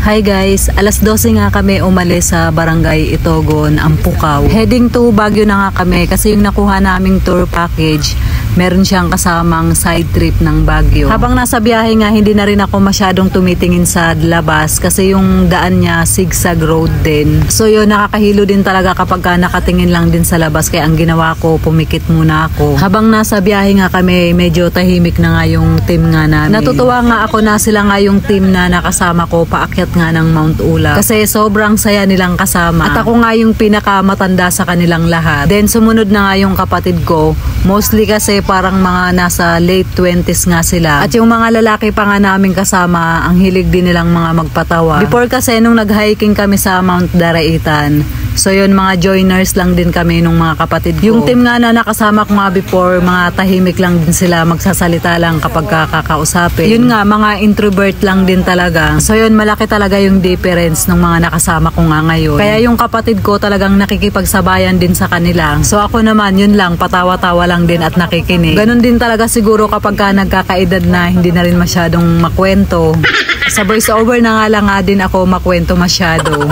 Hi guys, alas 12 nga kami umalis sa Barangay Itogon, Ampukaw. Heading to Baguio na nga kami kasi yung nakuha naming tour package, meron siyang kasamang side trip ng Baguio. Habang nasa biyahe nga, hindi na rin ako masyadong tumitingin sa labas kasi yung daan niya zigzag road din. So yun, nakakahilo din talaga kapag nakatingin lang din sa labas, kaya ang ginawa ko, pumikit muna ako. Habang nasa biyahe nga kami, medyo tahimik na nga yung team nga namin. Natutuwa nga ako na sila nga yung team na nakasama ko paakyat nga ng Mount Ulap kasi sobrang saya nilang kasama at ako nga yung pinakamatanda sa kanilang lahat. Then sumunod na nga yung kapatid ko, mostly kasi parang mga nasa late 20s nga sila, at yung mga lalaki pa nga namin kasama, ang hilig din nilang mga magpatawa. Before kasi nung nag-hiking kami sa Mount Daraitan, so yun, mga joiners lang din kami nung mga kapatid ko. Yung team nga na nakasama ko nga before, mga tahimik lang din sila, magsasalita lang kapag kakausapin. Yun nga, mga introvert lang din talaga. So yun, malaki talaga yung difference ng mga nakasama ko nga ngayon. Kaya yung kapatid ko talagang nakikipagsabayan din sa kanila. So ako naman, yun lang, patawa-tawa lang din at nakikinig. Ganun din talaga siguro kapag nagkakaedad na, hindi na rin masyadong makwento. Sa voice over na nga lang nga din ako makwento masyado.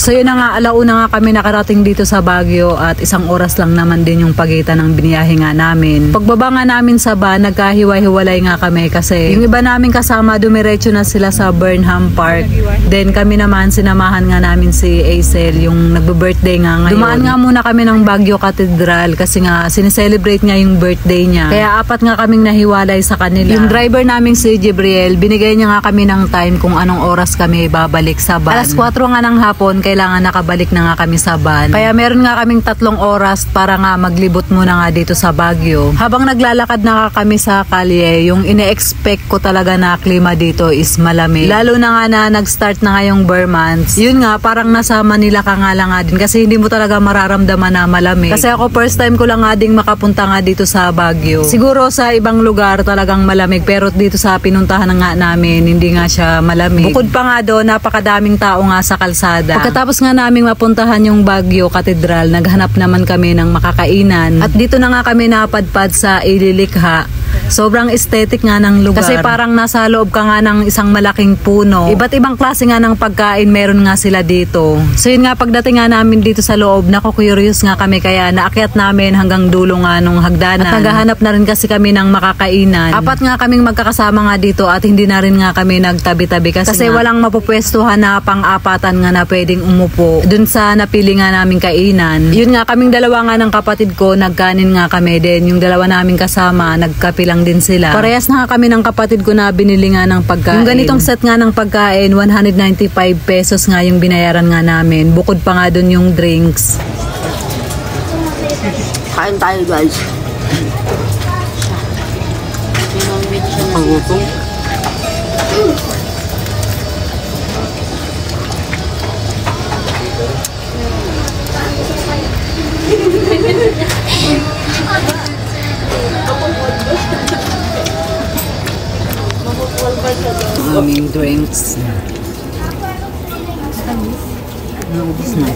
So yun na nga, alauna nga kami nakarating dito sa Baguio at 1 oras lang naman din yung pagitan ng biniyahe nga namin. Pagbaba nga namin sa van, nagkahiwa-hiwalay nga kami kasi yung iba namin kasama dumiretso na sila sa Burnham Park. Then kami naman, sinamahan nga namin si Aisel, yung nagbe-birthday nga ngayon. Dumaan nga muna kami ng Baguio Cathedral kasi nga sineselebrate nga yung birthday niya. Kaya 4 nga kaming nahiwalay sa kanila. Yung driver naming si Jibriel, binigay niya nga kami ng time kung anong oras kami babalik sa van. Alas 4 nga ng hapon, kailangan nakabalik na nga kami sa van. Kaya meron nga kaming 3 oras para nga maglibot muna nga dito sa Baguio. Habang naglalakad na nga kami sa kalye, yung ine-expect ko talaga na klima dito is malamig. Lalo na nga na nag-start na nga yung Burr months. Yun nga, parang nasa Manila ka nga lang nga din kasi hindi mo talaga mararamdaman na malamig. Kasi ako first time ko lang nga ding makapunta nga dito sa Baguio. Siguro sa ibang lugar talagang malamig, pero dito sa pinuntahan na nga namin, hindi nga siya malamig. Bukod pa nga doon, napakadaming tao nga sa kalsada. Pagkatapos nga naming mapuntahan yung Baguio Cathedral, naghanap naman kami ng makakainan. At dito na nga kami napadpad sa Ililikha. Sobrang aesthetic nga ng lugar. Kasi parang nasa loob ka nga ng isang malaking puno. Iba't ibang klase nga ng pagkain meron nga sila dito. So yun nga, pagdating nga namin dito sa loob, naku-curious nga kami kaya naakyat namin hanggang dulo nga nung hagdanan. At naghahanap na rin kasi kami ng makakainan. 4 nga kaming magkakasama nga dito at hindi na rin nga kami nagtabi-tabi kasi walang mapupwestuhan na pang-apatan nga na pwedeng umupo dun sa napili nga naming kainan. Yun nga, kaming dalawa nga ng kapatid ko, nagkanin nga kami din. Yung dalawa naming kasama, nagkape lang din sila. Parehas na nga kami ng kapatid ko na binili nga ng pagkain. Yung ganitong set nga ng pagkain, 195 pesos nga yung binayaran nga namin. Bukod pa nga dun yung drinks. Kain tayo guys. Ang gutom. Aming drinks. Naubos na.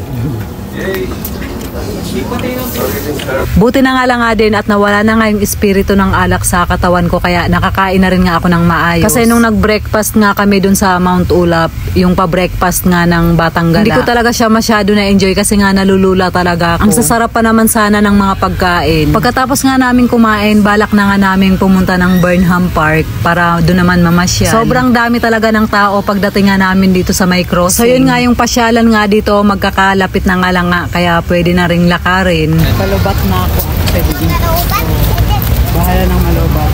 Buti na nga lang nga din at nawala na nga yung espiritu ng alak sa katawan ko, kaya nakakain na rin nga ako ng maayos. Kasi nung nag-breakfast nga kami dun sa Mount Ulap, yung pa-breakfast nga ng Batang Gala, hindi ko talaga siya masyado na-enjoy kasi nga nalulula talaga ako. Ang sasarap pa naman sana ng mga pagkain. Pagkatapos nga namin kumain, balak na nga namin pumunta ng Burnham Park para dun naman mamasyal. Sobrang dami talaga ng tao pagdating nga namin dito sa may crossing. So yun nga, yung pasyalan nga dito, magkakalapit na nga lang nga, kaya pwede na ring lakarin. Palubat na ako. Bahala ng malubat.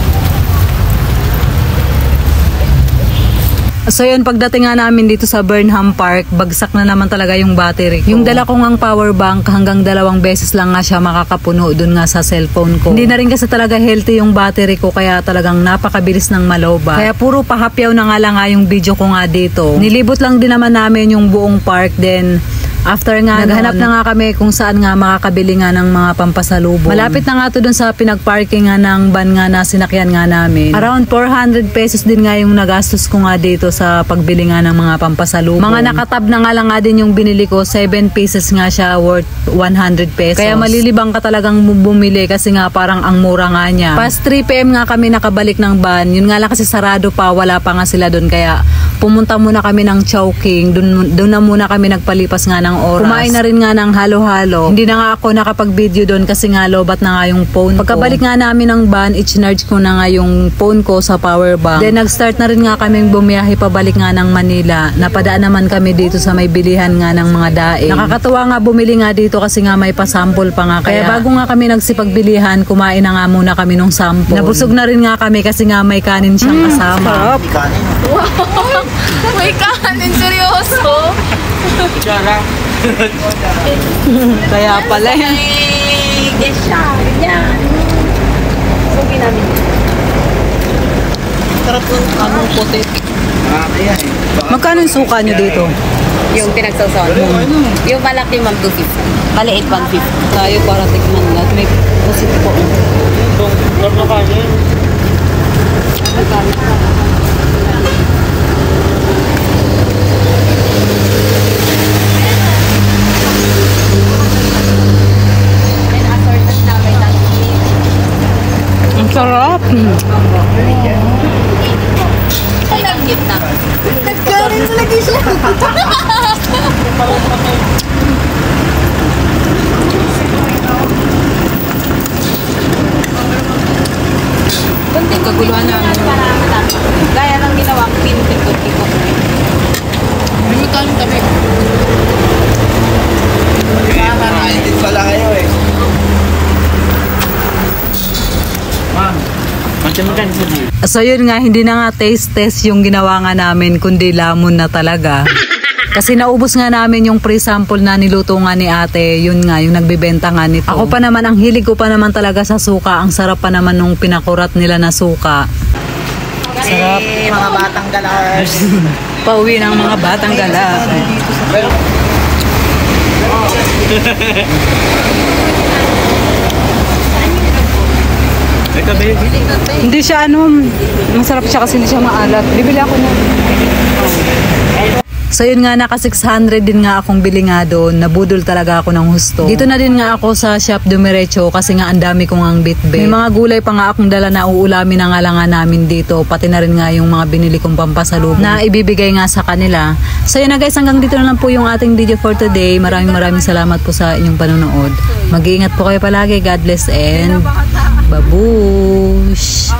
So yun, pagdating nga namin dito sa Burnham Park, bagsak na naman talaga yung battery ko. Yung dala ko ngang power bank, hanggang 2 beses lang nga siya makakapuno dun nga sa cellphone ko. Hindi na rin kasi talaga healthy yung battery ko, kaya talagang napakabilis ng malobat. Kaya puro pahapyaw na nga lang nga yung video ko nga dito. Nilibot lang din naman namin yung buong park, then after nga, naghanap na nga kami kung saan nga makakabili nga ng mga pampasalubong. Malapit na nga to dun sa pinagparking nga ng van nga na sinakyan nga namin. Around 400 pesos din nga yung nagastos ko nga dito sa pagbili nga ng mga pampasalubong. Mga nakatab na nga lang nga din yung binili ko. 7 pieces nga siya, worth 100 pesos. Kaya malilibang ka talagang bumili kasi nga parang ang mura nga niya. Past 3 PM nga kami nakabalik ng van. Yun nga lang kasi sarado pa, wala pa nga sila dun, kaya pumunta muna kami ng Chowking. Doon na muna kami nagpalipas nga ng oras. Kumain na rin nga ng halo-halo. Hindi na nga ako nakapag-video doon kasi nga lobat na nga yung phone ko. Pagkabalik nga namin ng van, i-charge ko na nga yung phone ko sa power bank. Then nag-start na rin nga kaming bumiyahe pabalik nga ng Manila. Napadaan naman kami dito sa may bilihan nga ng mga daing. Nakakatuwa nga bumili nga dito kasi nga may pasample pa nga. Kaya bago nga kami nagsipagbilihan, kumain na nga muna kami nung sample. Nabusog na rin nga kami kasi nga may kanin siyang kasama. Wow! May kanin, seryoso? Kaya pala yan. Ay, guess siya. Ganyan. Sugi namin. Sarap ng anong puti. Magkano yung suka nyo dito? Yung pinagsawsawan. Yung malaki, ma'am, 250. Maliit, 150. Tayo para tikman lahat. May pusit po. Ang sarap. Ay, ang gitna. Nagkarin sa lagi siya. Ang kaguluhan namin. Gaya ng ginawang pinipikot-pikot. Bimutan kami. Nakakaitin pala kayo eh. Ma'am, So yun nga, hindi na nga taste-test yung ginawa nga namin, kundi lamon na talaga. Kasi naubos nga namin yung pre-sample na niluto nga ni ate, yun nga, yung nagbibenta nga nito. Ako pa naman, ang hilig ko pa naman talaga sa suka, ang sarap pa naman nung pinakurat nila na suka. Sarap. Mga batang galars. Pauwi ng mga batang gala. Hindi siya masarap siya kasi hindi siya maalat. Bibili ako na. So yun nga, naka 600 din nga akong bili nga doon. Nabudol talaga ako ng husto. Dito na din nga ako sa shop Dumiretso kasi nga ang dami kong ang bitbit. May mga gulay pa nga akong dala na uulamin na nga lang nga namin dito. Pati na rin nga yung mga binili kong pampasalubong na ibibigay nga sa kanila. So yun na guys, hanggang dito na lang po yung ating video for today. Maraming salamat po sa inyong panonood. Mag-iingat po kayo palagi. God bless and babush!